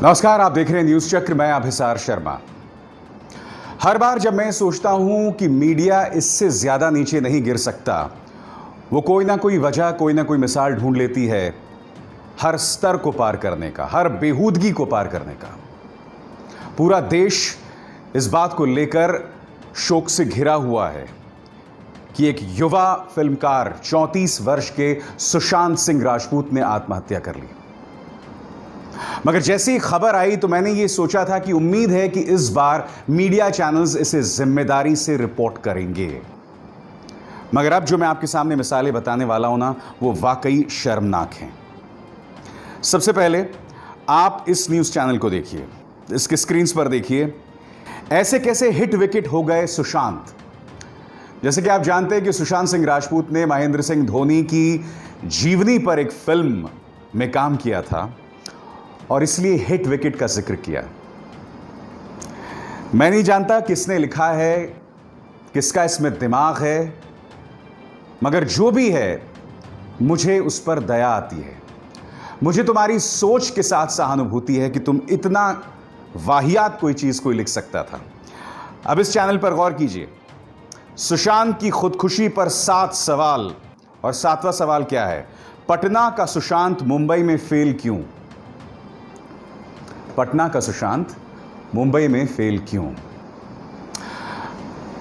नमस्कार, आप देख रहे हैं न्यूज चक्र। मैं अभिसार शर्मा। हर बार जब मैं सोचता हूं कि मीडिया इससे ज्यादा नीचे नहीं गिर सकता, वो कोई ना कोई वजह, कोई ना कोई मिसाल ढूंढ लेती है हर स्तर को पार करने का, हर बेहूदगी को पार करने का। पूरा देश इस बात को लेकर शोक से घिरा हुआ है कि एक युवा फिल्मकार 34 वर्ष के सुशांत सिंह राजपूत ने आत्महत्या कर ली। मगर जैसे ही खबर आई तो मैंने ये सोचा था कि उम्मीद है कि इस बार मीडिया चैनल्स इसे जिम्मेदारी से रिपोर्ट करेंगे। मगर अब जो मैं आपके सामने मिसालें बताने वाला हूं ना, वो वाकई शर्मनाक हैं। सबसे पहले आप इस न्यूज चैनल को देखिए, इसके स्क्रीन पर देखिए। ऐसे कैसे हिट विकेट हो गए सुशांत। जैसे कि आप जानते हैं कि सुशांत सिंह राजपूत ने महेंद्र सिंह धोनी की जीवनी पर एक फिल्म में काम किया था और इसलिए हिट विकेट का जिक्र किया। मैं नहीं जानता किसने लिखा है, किसका इसमें दिमाग है, मगर जो भी है मुझे उस पर दया आती है। मुझे तुम्हारी सोच के साथ सहानुभूति है कि तुम इतना वाहियात कोई चीज कोई लिख सकता था। अब इस चैनल पर गौर कीजिए। सुशांत की खुदकुशी पर 7 सवाल, और 7वां सवाल क्या है? पटना का सुशांत मुंबई में फेल क्यों? पटना का सुशांत मुंबई में फेल क्यों?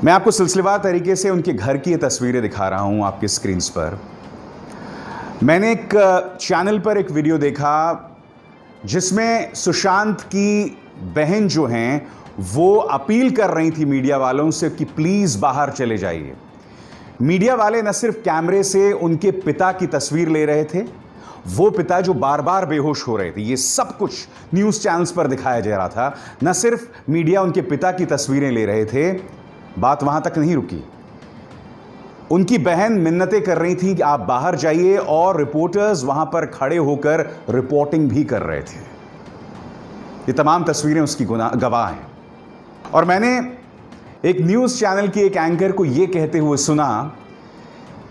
मैं आपको सिलसिलेवार तरीके से उनके घर की ये तस्वीरें दिखा रहा हूं आपके स्क्रीन पर। मैंने एक चैनल पर एक वीडियो देखा जिसमें सुशांत की बहन जो हैं वो अपील कर रही थी मीडिया वालों से कि प्लीज बाहर चले जाइए। मीडिया वाले न सिर्फ कैमरे से उनके पिता की तस्वीर ले रहे थे, वो पिता जो बार बार बेहोश हो रहे थे, ये सब कुछ न्यूज चैनल्स पर दिखाया जा रहा था। न सिर्फ मीडिया उनके पिता की तस्वीरें ले रहे थे, बात वहां तक नहीं रुकी। उनकी बहन मिन्नतें कर रही थी कि आप बाहर जाइए, और रिपोर्टर्स वहां पर खड़े होकर रिपोर्टिंग भी कर रहे थे। ये तमाम तस्वीरें उसकी गवाह हैं। और मैंने एक न्यूज चैनल की एक एंकर को यह कहते हुए सुना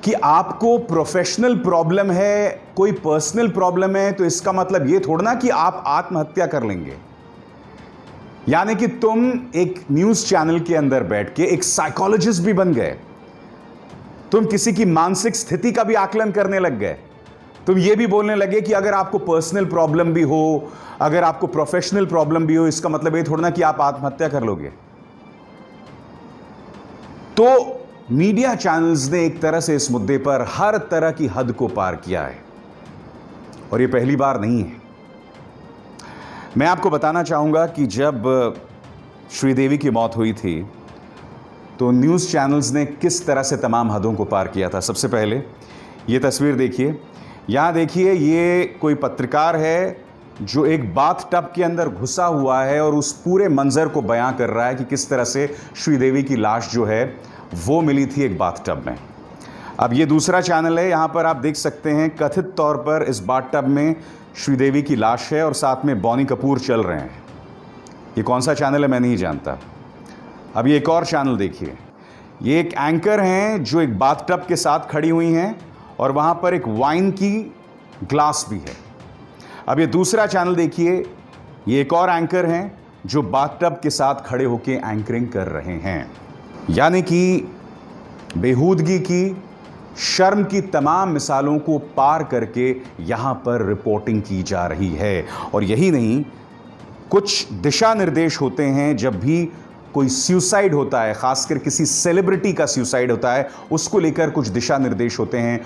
कि आपको प्रोफेशनल प्रॉब्लम है, कोई पर्सनल प्रॉब्लम है, तो इसका मतलब यह थोड़ा ना कि आप आत्महत्या कर लेंगे। यानी कि तुम एक न्यूज चैनल के अंदर बैठ के एक साइकोलॉजिस्ट भी बन गए। तुम किसी की मानसिक स्थिति का भी आकलन करने लग गए। तुम यह भी बोलने लगे कि अगर आपको पर्सनल प्रॉब्लम भी हो, अगर आपको प्रोफेशनल प्रॉब्लम भी हो, इसका मतलब यह थोड़ा ना कि आप आत्महत्या कर लोगे। तो मीडिया चैनल्स ने एक तरह से इस मुद्दे पर हर तरह की हद को पार किया है, और यह पहली बार नहीं है। मैं आपको बताना चाहूंगा कि जब श्रीदेवी की मौत हुई थी तो न्यूज़ चैनल्स ने किस तरह से तमाम हदों को पार किया था। सबसे पहले यह तस्वीर देखिए। यहां देखिए, ये कोई पत्रकार है जो एक बाथ टब के अंदर घुसा हुआ है और उस पूरे मंजर को बयां कर रहा है कि किस तरह से श्रीदेवी की लाश जो है वो मिली थी एक बाथ टब में। अब ये दूसरा चैनल है, यहां पर आप देख सकते हैं कथित तौर पर इस बाथ टब में श्रीदेवी की लाश है और साथ में बॉनी कपूर चल रहे हैं। ये कौन सा चैनल है मैं नहीं जानता। अब ये एक और चैनल देखिए। ये एक एंकर हैं जो एक बाथ टब के साथ खड़ी हुई हैं और वहां पर एक वाइन की ग्लास भी है। अब ये दूसरा चैनल देखिए। ये एक और एंकर हैं जो बाथ टब के साथ खड़े होकर एंकरिंग कर रहे हैं। यानी कि बेहूदगी की, शर्म की तमाम मिसालों को पार करके यहां पर रिपोर्टिंग की जा रही है। और यही नहीं, कुछ दिशा निर्देश होते हैं जब भी कोई सुसाइड होता है, खासकर किसी सेलिब्रिटी का सुसाइड होता है, उसको लेकर कुछ दिशा निर्देश होते हैं,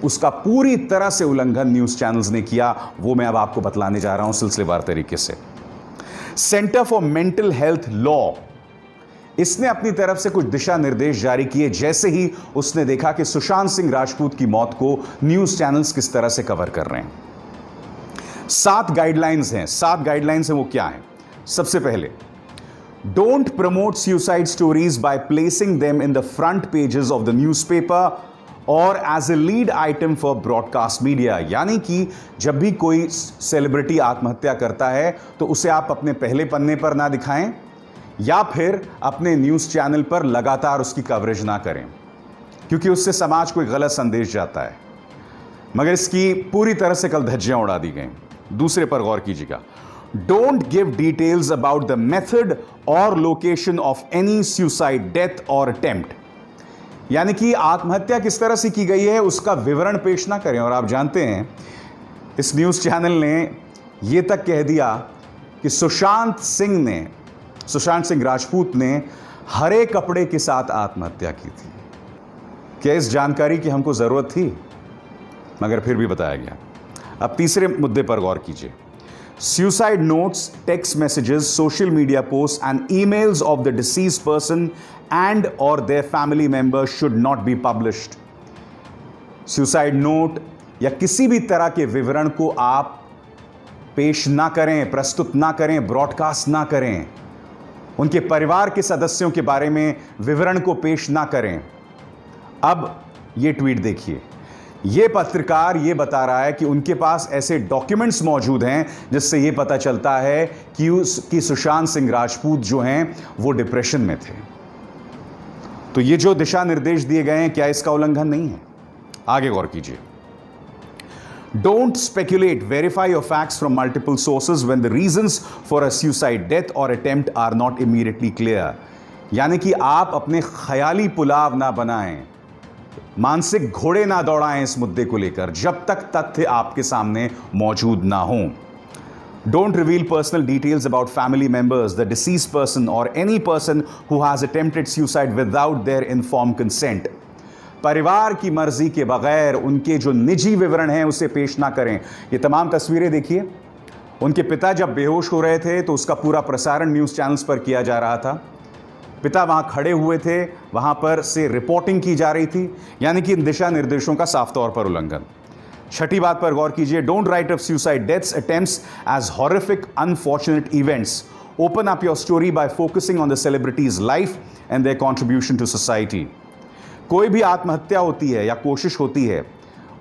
उसका पूरी तरह से उल्लंघन न्यूज चैनल्स ने किया। वो मैं अब आपको बतलाने जा रहा हूं सिलसिलेवार तरीके से। Centre for mental health law, इसने अपनी तरफ से कुछ दिशा निर्देश जारी किए जैसे ही उसने देखा कि सुशांत सिंह राजपूत की मौत को न्यूज चैनल्स किस तरह से कवर कर रहे हैं। 7 गाइडलाइंस हैं। 7 गाइडलाइंस हैं, वो क्या है? सबसे पहले, don't promote suicide stories by placing them in the front pages of the newspaper और as a lead item for broadcast media. यानी कि जब भी कोई सेलिब्रिटी आत्महत्या करता है तो उसे आप अपने पहले पन्ने पर ना दिखाएं या फिर अपने न्यूज चैनल पर लगातार उसकी कवरेज ना करें, क्योंकि उससे समाज को एक गलत संदेश जाता है। मगर इसकी पूरी तरह से कल धज्जियां उड़ा दी गई। दूसरे पर गौर कीजिएगा, Don't give details about the method or location of any suicide, death or attempt. यानी कि आत्महत्या किस तरह से की गई है उसका विवरण पेश ना करें। और आप जानते हैं इस न्यूज़ चैनल ने यह तक कह दिया कि सुशांत सिंह राजपूत ने हरे कपड़े के साथ आत्महत्या की थी। क्या इस जानकारी की हमको ज़रूरत थी? मगर फिर भी बताया गया। अब तीसरे मुद्दे पर गौर कीजिए। Suicide notes, text messages, social media posts and emails of the deceased person and or their family members should not be published. Suicide note या किसी भी तरह के विवरण को आप पेश ना करें, प्रस्तुत ना करें, ब्रॉडकास्ट ना करें। उनके परिवार के सदस्यों के बारे में विवरण को पेश ना करें। अब ये ट्वीट देखिए। ये पत्रकार ये बता रहा है कि उनके पास ऐसे डॉक्यूमेंट्स मौजूद हैं जिससे ये पता चलता है कि सुशांत सिंह राजपूत जो हैं वो डिप्रेशन में थे। तो ये जो दिशा निर्देश दिए गए हैं, क्या इसका उल्लंघन नहीं है? आगे गौर कीजिए। Don't speculate, verify your facts from multiple sources when the reasons for a suicide, death or attempt are not immediately clear. यानी कि आप अपने ख्याली पुलाव ना बनाएं, मानसिक घोड़े ना दौड़ाएं इस मुद्दे को लेकर जब तक तथ्य आपके सामने मौजूद ना हो। Don't reveal personal details about family members, the deceased person or any person who has attempted suicide without their informed consent. परिवार की मर्जी के बगैर उनके जो निजी विवरण हैं उसे पेश ना करें। ये तमाम तस्वीरें देखिए। उनके पिता जब बेहोश हो रहे थे तो उसका पूरा प्रसारण न्यूज़ चैनल्स पर किया जा रहा था। पिता वहां खड़े हुए थे, वहां पर से रिपोर्टिंग की जा रही थी। यानी कि इन दिशा निर्देशों का साफ तौर पर उल्लंघन। छठी बात पर गौर कीजिए। Don't write off suicide, deaths, attempts as horrific unfortunate events. Open up your story by focusing on the celebrities life and their contribution to society. कोई भी आत्महत्या होती है या कोशिश होती है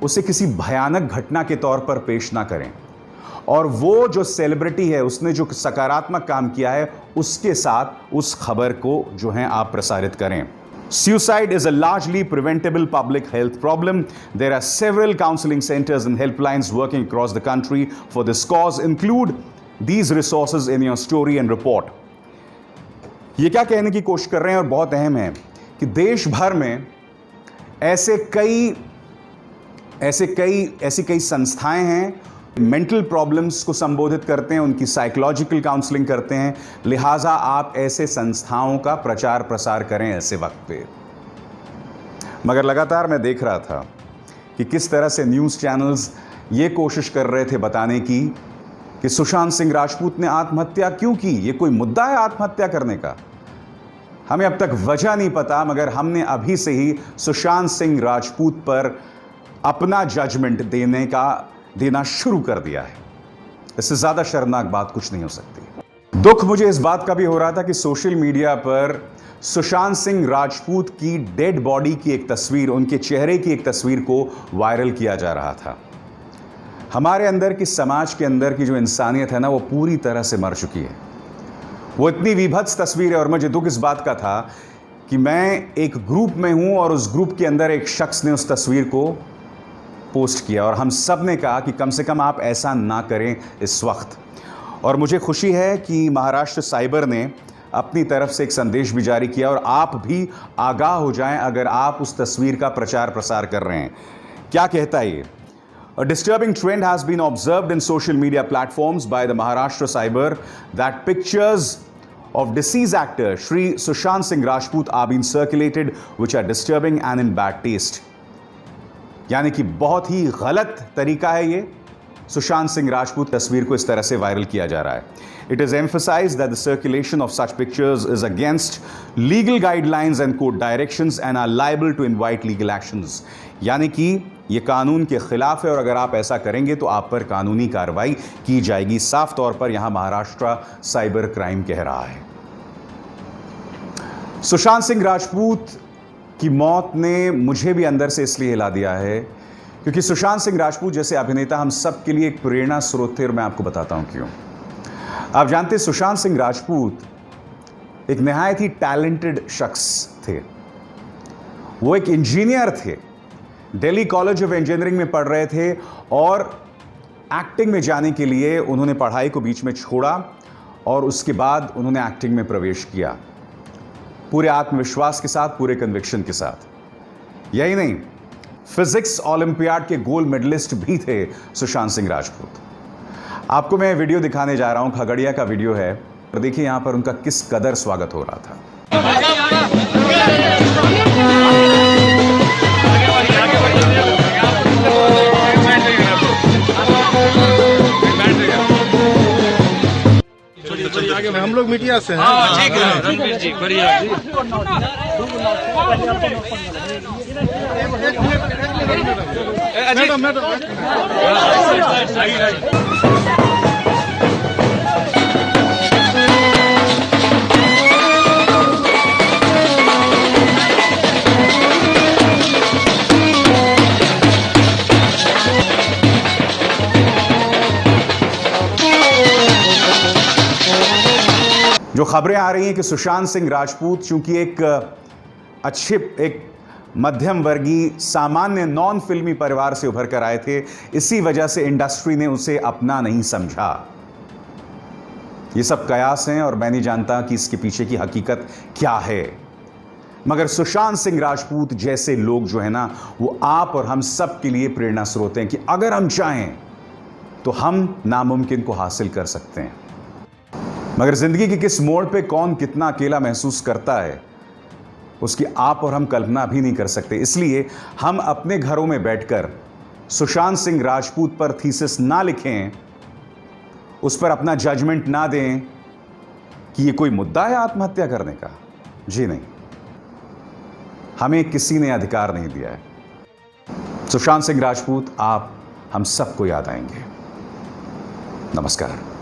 उसे किसी भयानक घटना के तौर पर पेश ना करें, और वो जो सेलिब्रिटी है उसने जो सकारात्मक काम किया है उसके साथ उस खबर को जो है आप प्रसारित करें। Suicide is a largely preventable public health problem. There are several counseling centers and helplines working across the country for this cause. Include these resources in your story and report. ये क्या कहने की कोशिश कर रहे हैं और बहुत अहम है कि देश भर में ऐसी कई संस्थाएं हैं, मेंटल प्रॉब्लम्स को संबोधित करते हैं, उनकी साइकोलॉजिकल काउंसलिंग करते हैं। लिहाजा आप ऐसे संस्थाओं का प्रचार प्रसार करें ऐसे वक्त पे। मगर लगातार मैं देख रहा था कि किस तरह से न्यूज़ चैनल्स ये कोशिश कर रहे थे बताने की कि सुशांत सिंह राजपूत ने आत्महत्या क्यों की। ये कोई मुद्दा है आत्महत्या करने का? हमें अब तक वजह नहीं पता, मगर हमने अभी से ही सुशांत सिंह राजपूत पर अपना जजमेंट देना शुरू कर दिया है। इससे ज्यादा शर्मनाक बात कुछ नहीं हो सकती। दुख मुझे इस बात का भी हो रहा था कि सोशल मीडिया पर सुशांत सिंह राजपूत की डेड बॉडी की एक तस्वीर, उनके चेहरे की एक तस्वीर को वायरल किया जा रहा था। हमारे अंदर की, समाज के अंदर की जो इंसानियत है ना, वो पूरी तरह से मर चुकी है। वो इतनी विभत्स तस्वीर है। और मुझे दुख इस बात का था कि मैं एक ग्रुप में हूं और उस ग्रुप के अंदर एक शख्स ने उस तस्वीर को पोस्ट किया और हम सब ने कहा कि कम से कम आप ऐसा ना करें इस वक्त। और मुझे खुशी है कि महाराष्ट्र साइबर ने अपनी तरफ से एक संदेश भी जारी किया और आप भी आगाह हो जाएं अगर आप उस तस्वीर का प्रचार प्रसार कर रहे हैं। क्या कहता है ये? A disturbing trend has been observed in social media platforms by the Maharashtra Cyber that pictures of deceased actor Shri Sushant Singh Rajput are being circulated which are disturbing and in bad taste. यानी कि बहुत ही गलत तरीका है ये। सुशांत सिंह राजपूत तस्वीर को इस तरह से वायरल किया जा रहा है। It is emphasized that the circulation of such pictures is against legal guidelines and court directions and are liable to invite legal actions. यानी कि ये कानून के खिलाफ है और अगर आप ऐसा करेंगे तो आप पर कानूनी कार्रवाई की जाएगी। साफ तौर पर यहां महाराष्ट्र साइबर क्राइम कह रहा है। सुशांत सिंह राजपूत की मौत ने मुझे भी अंदर से इसलिए हिला दिया है क्योंकि सुशांत सिंह राजपूत जैसे अभिनेता हम सब के लिए एक प्रेरणा स्रोत थे और मैं आपको बताता हूं क्यों। आप जानते हैं सुशांत सिंह राजपूत एक निहायत ही टैलेंटेड शख्स थे। वो एक इंजीनियर थे, दिल्ली कॉलेज ऑफ इंजीनियरिंग में पढ़ रहे थे और एक्टिंग में जाने के लिए उन्होंने पढ़ाई को बीच में छोड़ा और उसके बाद उन्होंने एक्टिंग में प्रवेश किया, पूरे आत्मविश्वास के साथ, पूरे कन्विक्शन के साथ। यही नहीं, फिजिक्स ओलंपियाड के गोल्ड मेडलिस्ट भी थे सुशांत सिंह राजपूत। आपको मैं वीडियो दिखाने जा रहा हूं, खगड़िया का वीडियो है। देखिए यहां पर उनका किस कदर स्वागत हो रहा था। हम लोग मीडिया से हैं। ठीक है रणवीर जी, बढ़िया। जो खबरें आ रही हैं कि सुशांत सिंह राजपूत चूंकि एक मध्यम वर्गीय सामान्य नॉन फिल्मी परिवार से उभर कर आए थे, इसी वजह से इंडस्ट्री ने उसे अपना नहीं समझा। ये सब कयास हैं और मैं नहीं जानता कि इसके पीछे की हकीकत क्या है, मगर सुशांत सिंह राजपूत जैसे लोग जो है ना, वो आप और हम सब के लिए प्रेरणा स्रोत हैं कि अगर हम चाहें तो हम नामुमकिन को हासिल कर सकते हैं। मगर जिंदगी के किस मोड़ पे कौन कितना अकेला महसूस करता है, उसकी आप और हम कल्पना भी नहीं कर सकते। इसलिए हम अपने घरों में बैठकर सुशांत सिंह राजपूत पर थीसिस ना लिखें, उस पर अपना जजमेंट ना दें कि ये कोई मुद्दा है आत्महत्या करने का। जी नहीं, हमें किसी ने अधिकार नहीं दिया है। सुशांत सिंह राजपूत आप हम सबको याद आएंगे। नमस्कार।